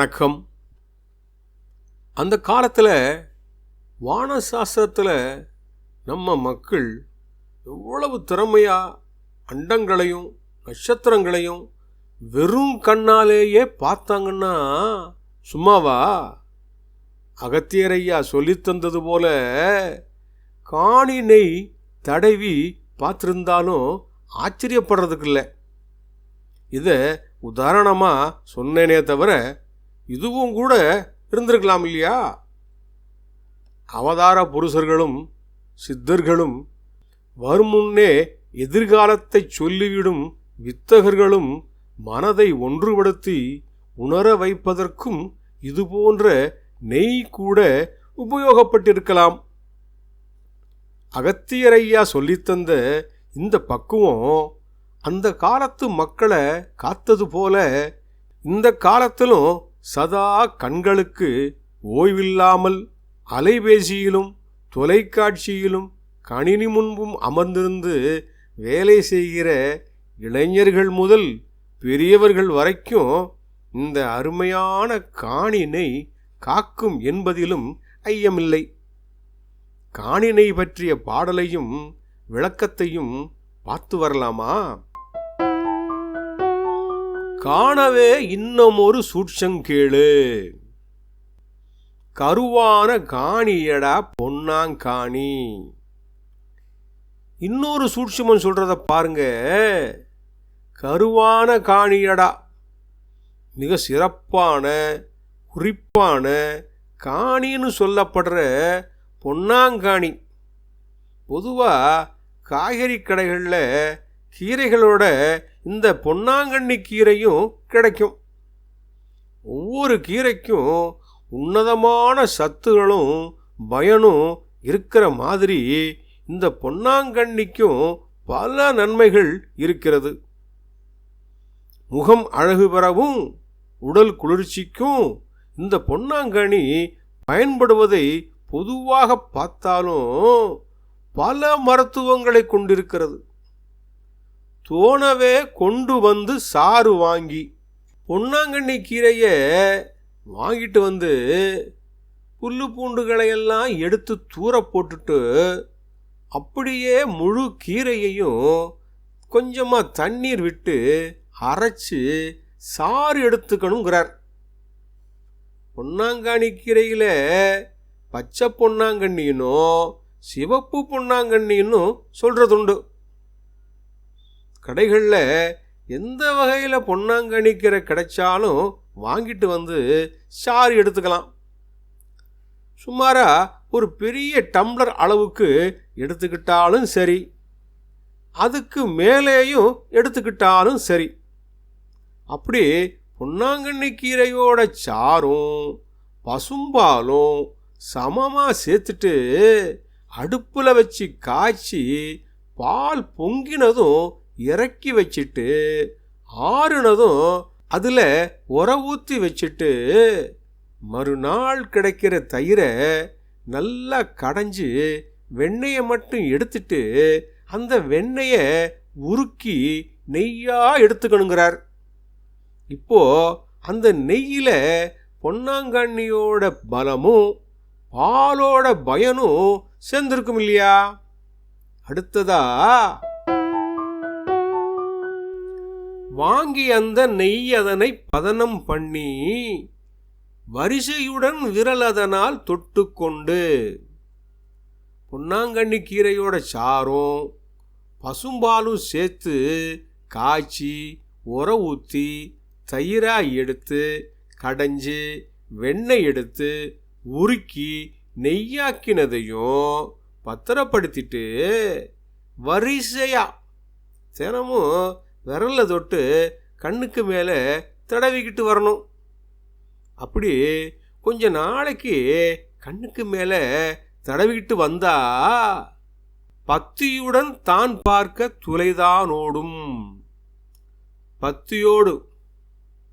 வணக்கம். அந்த காலத்தில் வானசாஸ்திரத்தில் நம்ம மக்கள் எவ்வளவு திறமையாக அண்டங்களையும் நட்சத்திரங்களையும் வெறும் கண்ணாலேயே பார்த்தாங்கன்னா சும்மாவா? அகத்தியரையா சொல்லித்தந்தது போல காணினை தடவி பார்த்துருந்தாலும் ஆச்சரியப்படுறதுக்கு இல்லை. இதை உதாரணமாக சொன்னேனே தவிர இதுவும் கூட இருந்திருக்கலாம் இல்லையா? அவதார புருஷர்களும் சித்தர்களும் வருமுன்னே எதிர்காலத்தை சொல்லிவிடும் வித்தகர்களும் மனதை ஒன்றுபடுத்தி உணர வைப்பதற்கும் இதுபோன்ற நெய் கூட உபயோகப்பட்டிருக்கலாம். அகத்தியரையா சொல்லித்தந்த இந்த பக்குவம் அந்த காலத்து மக்களை காத்தது போல இந்த காலத்திலும் சதா கண்களுக்கு ஓய்வில்லாமல் அலைபேசியிலும் தொலைக்காட்சியிலும் கணினி முன்பும் அமர்ந்திருந்து வேலை செய்கிற இளைஞர்கள் முதல் பெரியவர்கள் வரைக்கும் இந்த அருமையான காணினை காக்கும் என்பதிலும் ஐயமில்லை. காணினை பற்றிய பாடலையும் விளக்கத்தையும் பார்த்து வரலாமா? காணவே இன்னமொரு சூட்சங்கேளு, கருவான காணியடா பொன்னாங்காணி. இன்னொரு சூட்சமம் சொல்றத பாருங்க. கருவான காணியடா, மிக சிறப்பான குறிப்பான காணின்னு சொல்லப்படுற பொன்னாங்காணி. பொதுவாக காய்கறி கடைகளில் கீரைகளோட இந்த பொன்னாங்கண்ணி கீரையும் கிடைக்கும். ஒவ்வொரு கீரைக்கும் உன்னதமான சத்துகளும் பயனும் இருக்கிற மாதிரி இந்த பொன்னாங்கண்ணிக்கும் பல நன்மைகள் இருக்கிறது. முகம் அழகு பெறவும் உடல் குளிர்ச்சிக்கும் இந்த பொன்னாங்கண்ணி பயன்படுவதை பொதுவாக பார்த்தாலும் பல மருத்துவங்களை கொண்டிருக்கிறது. தோணவே கொண்டு வந்து சாறு வாங்கி பொன்னாங்கண்ணி கீரையை வாங்கிட்டு வந்து புல்லு பூண்டுகளையெல்லாம் எடுத்து தூர போட்டுட்டு அப்படியே முழு கீரையையும் கொஞ்சமாக தண்ணீர் விட்டு அரைச்சி சாறு எடுத்துக்கணுங்கிறார். பொன்னாங்காணி கீரையில் பச்சை பொன்னாங்கண்ணினும் சிவப்பு பொன்னாங்கண்ணின்னு சொல்கிறதுண்டு. கடைகளில் எந்த வகையில் பொன்னாங்கண்ணி கீரை கிடைச்சாலும் வாங்கிட்டு வந்து சாறு எடுத்துக்கலாம். சுமாராக ஒரு பெரிய டம்ளர் அளவுக்கு எடுத்துக்கிட்டாலும் சரி, அதுக்கு மேலேயும் எடுத்துக்கிட்டாலும் சரி. அப்படி பொன்னாங்கண்ணி கீரையோட சாரும் பசும்பாலும் சமமாக சேர்த்துட்டு அடுப்பில் வச்சு காய்ச்சி பால் பொங்கினதும் இறக்கி வச்சுட்டு ஆறுனதும் அதில் உர ஊற்றி வச்சுட்டு மறுநாள் கிடைக்கிற தயிரை நல்லா கடைஞ்சி வெண்ணெயை மட்டும் எடுத்துட்டு அந்த வெண்ணெயை உருக்கி நெய்யாக எடுத்துக்கணுங்கிறார். இப்போ அந்த நெய்யில் பொன்னாங்கண்ணியோட பலமும் பாலோட பயனும் சேர்ந்திருக்கும் இல்லையா? அடுத்ததா வாங்கி அந்த நெய் அதனை பதனம் பண்ணி வரிசையுடன் விரல் அதனால் தொட்டுக்கொண்டு பொன்னாங்கண்ணி கீரையோட சாரும் பசும்பாலும் சேர்த்து காய்ச்சி உர ஊற்றி தயிராக எடுத்து கடைஞ்சி வெண்ணெய் எடுத்து உருக்கி நெய்யாக்கினதையும் பத்திரப்படுத்திட்டு வரிசையாக தினமும் விரலில் தொட்டு கண்ணுக்கு மேலே தடவிக்கிட்டு வரணும். அப்படி கொஞ்ச நாளைக்கு கண்ணுக்கு மேலே தடவிக்கிட்டு வந்தா பக்தியுடன் தான் பார்க்க துளைதானோடும்.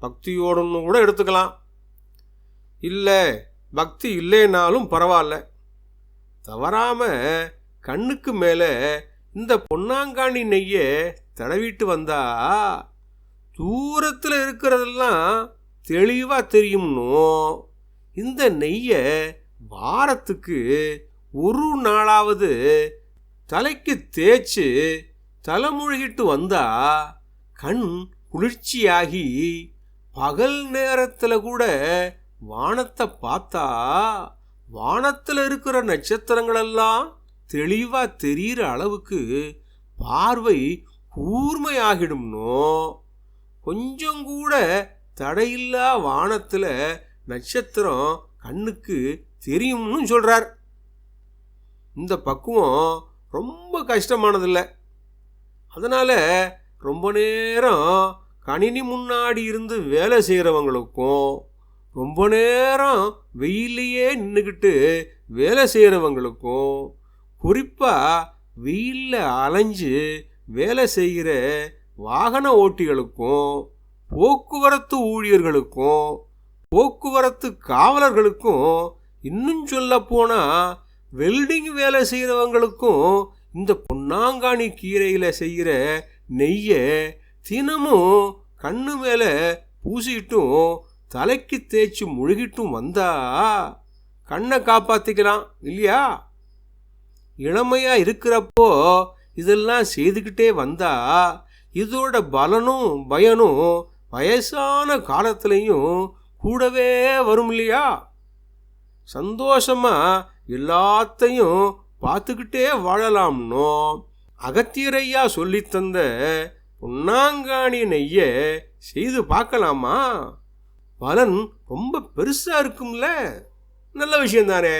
பக்தியோடுன்னு கூட எடுத்துக்கலாம். இல்லை பக்தி இல்லைனாலும் பரவாயில்ல. தவறாமல் கண்ணுக்கு மேலே இந்த பொன்னாங்காணி நெய்யை தடவிட்டு வந்தா தூரத்தில் இருக்கிறதெல்லாம் தெளிவாக தெரியும்னும் இந்த நெய்யை வாரத்துக்கு ஒரு நாளாவது தலைக்கு தேய்ச்சி தலைமுழுகிட்டு வந்தா கண் குளிர்ச்சியாகி பகல் நேரத்தில் கூட வானத்தை பார்த்தா வானத்தில் இருக்கிற நட்சத்திரங்களெல்லாம் தெளிவாக தெரிகிற அளவுக்கு பார்வை கூர்மையாகிடும்னோ கொஞ்சம் கூட தடையில்லா வானத்தில் நட்சத்திரம் கண்ணுக்கு தெரியும்னு சொல்கிறார். இந்த பக்குவம் ரொம்ப கஷ்டமானதில்லை. அதனால் ரொம்ப நேரம் கணினி முன்னாடி இருந்து வேலை செய்கிறவங்களுக்கும் ரொம்ப நேரம் வெயிலையே நின்றுக்கிட்டு வேலை செய்கிறவங்களுக்கும் குறிப்பாக வெயிலில் அலைஞ்சு வேலை செய்கிற வாகன ஓட்டிகளுக்கும் போக்குவரத்து ஊழியர்களுக்கும் போக்குவரத்து காவலர்களுக்கும் இன்னும் சொல்ல போனால் வெல்டிங் வேலை செய்கிறவங்களுக்கும் இந்த பொன்னாங்கானி கீரையில் செய்கிற நெய்யை தினமும் கண்ணு மேலே பூசிட்டும் தலைக்கு தேய்ச்சி முழுகிட்டும் வந்தா கண்ணை காப்பாற்றிக்கலாம் இல்லையா? இளமையாக இருக்கிறப்போ இதெல்லாம் செய்துக்கிட்டே வந்தா இதோட பலனும் பயனும் வயசான காலத்துலேயும் கூடவே வரும் இல்லையா? சந்தோஷமாக எல்லாத்தையும் பார்த்துக்கிட்டே வாழலாம்னோ அகத்தியரையா சொல்லித்தந்த பொன்னாங்கானி நெய்யை செய்து பார்க்கலாமா? பலன் ரொம்ப பெருசாக இருக்கும்ல. நல்ல விஷயம்தானே.